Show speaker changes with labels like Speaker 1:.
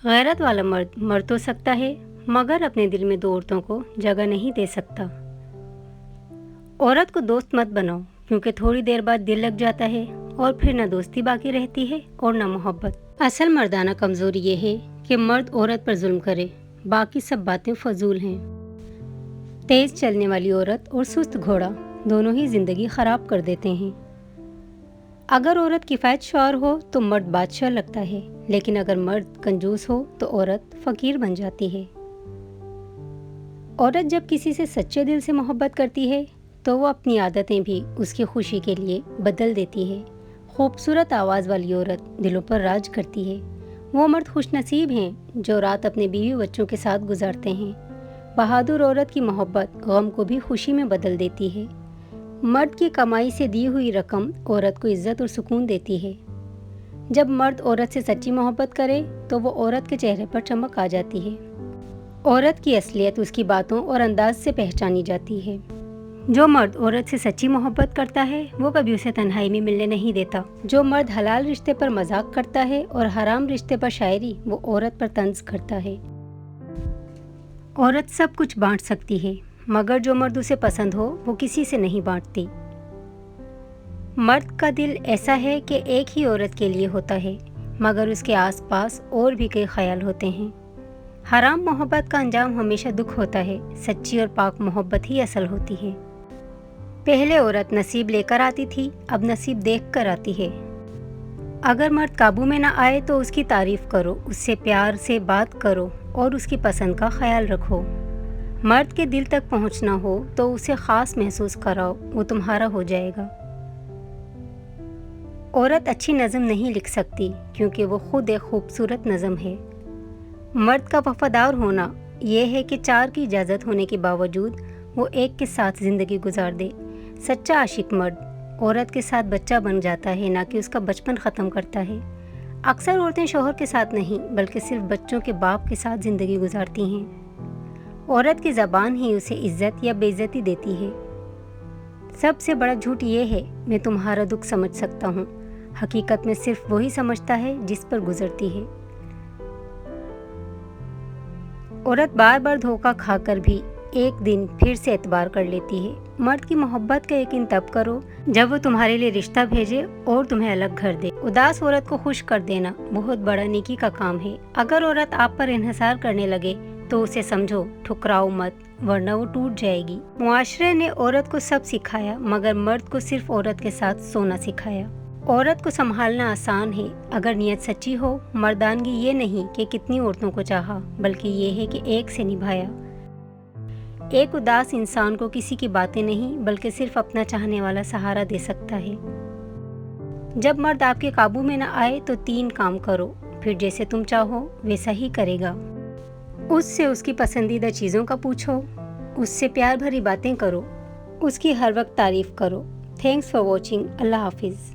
Speaker 1: गैरत वाला मर्द मर तो सकता है मगर अपने दिल में दो औरतों को जगह नहीं दे सकता। औरत को दोस्त मत बनाओ क्योंकि थोड़ी देर बाद दिल लग जाता है और फिर ना दोस्ती बाकी रहती है और ना मोहब्बत। असल मर्दाना कमज़ोरी ये है कि मर्द औरत पर जुल्म करे, बाकी सब बातें फजूल हैं। तेज़ चलने वाली औरत और सुस्त घोड़ा दोनों ही ज़िंदगी ख़राब कर देते हैं। अगर औरत किफ़ायत शौहर हो तो मर्द बादशाह लगता है, लेकिन अगर मर्द कंजूस हो तो औरत फ़कीर बन जाती है। औरत जब किसी से सच्चे दिल से मोहब्बत करती है तो वो अपनी आदतें भी उसकी खुशी के लिए बदल देती है। खूबसूरत आवाज़ वाली औरत दिलों पर राज करती है। वो मर्द खुशनसीब हैं जो रात अपने बीवी बच्चों के साथ गुजारते हैं। बहादुर औरत की मोहब्बत गम को भी खुशी में बदल देती है। मर्द की कमाई से दी हुई रकम औरत को इज्जत और सुकून देती है। जब मर्द औरत से सच्ची मोहब्बत करे तो वो औरत के चेहरे पर चमक आ जाती है। औरत की असलियत उसकी बातों और अंदाज से पहचानी जाती है। जो मर्द औरत से सच्ची मोहब्बत करता है वो कभी उसे तन्हाई में मिलने नहीं देता। जो मर्द हलाल रिश्ते पर मजाक करता है और हराम रिश्ते पर शायरी, वो औरत पर तंज करता है। औरत सब कुछ बांट सकती है मगर जो मर्द उसे पसंद हो वो किसी से नहीं बांटती। मर्द का दिल ऐसा है कि एक ही औरत के लिए होता है मगर उसके आसपास और भी कई ख्याल होते हैं। हराम मोहब्बत का अंजाम हमेशा दुख होता है, सच्ची और पाक मोहब्बत ही असल होती है। पहले औरत नसीब लेकर आती थी, अब नसीब देख कर आती है। अगर मर्द काबू में ना आए तो उसकी तारीफ करो, उससे प्यार से बात करो और उसकी पसंद का ख्याल रखो। मर्द के दिल तक पहुंचना हो तो उसे ख़ास महसूस कराओ, वो तुम्हारा हो जाएगा। औरत अच्छी नज़म नहीं लिख सकती क्योंकि वो खुद एक खूबसूरत नज़म है। मर्द का वफादार होना यह है कि चार की इजाज़त होने के बावजूद वो एक के साथ ज़िंदगी गुजार दे। सच्चा आशिक मर्द औरत के साथ बच्चा बन जाता है, ना कि उसका बचपन ख़त्म करता है। अक्सर औरतें शौहर के साथ नहीं बल्कि सिर्फ बच्चों के बाप के साथ ज़िंदगी गुजारती हैं। औरत की ज़बान ही उसे इज्जत या बेइज्जती देती है। सबसे बड़ा झूठ ये है मैं तुम्हारा दुख समझ सकता हूँ। हकीकत में सिर्फ वही समझता है जिस पर गुजरती है। औरत बार बार धोखा खाकर भी एक दिन फिर से एतबार कर लेती है। मर्द की मोहब्बत का यकीन तब करो जब वो तुम्हारे लिए रिश्ता भेजे और तुम्हें अलग घर दे। उदास औरत को खुश कर देना बहुत बड़ा नेकी का काम है। अगर औरत आप पर इन्हिसार करने लगे तो उसे समझो, ठुकराओ मत, वरना वो टूट जाएगी। मुआशरे ने औरत को सब सिखाया मगर मर्द को सिर्फ औरत के साथ सोना सिखाया। औरत को संभालना आसान है अगर नीयत सच्ची हो। मर्दानगी ये नहीं कि कितनी औरतों को चाहा, बल्कि ये है कि एक से निभाया। एक उदास इंसान को किसी की बातें नहीं बल्कि सिर्फ अपना चाहने वाला सहारा दे सकता है। जब मर्द आपके काबू में न आए तो 3 काम करो, फिर जैसे तुम चाहो वैसा ही करेगा। उससे उसकी पसंदीदा चीज़ों का पूछो, उससे प्यार भरी बातें करो, उसकी हर वक्त तारीफ करो। Thanks for watching. अल्लाह हाफिज़।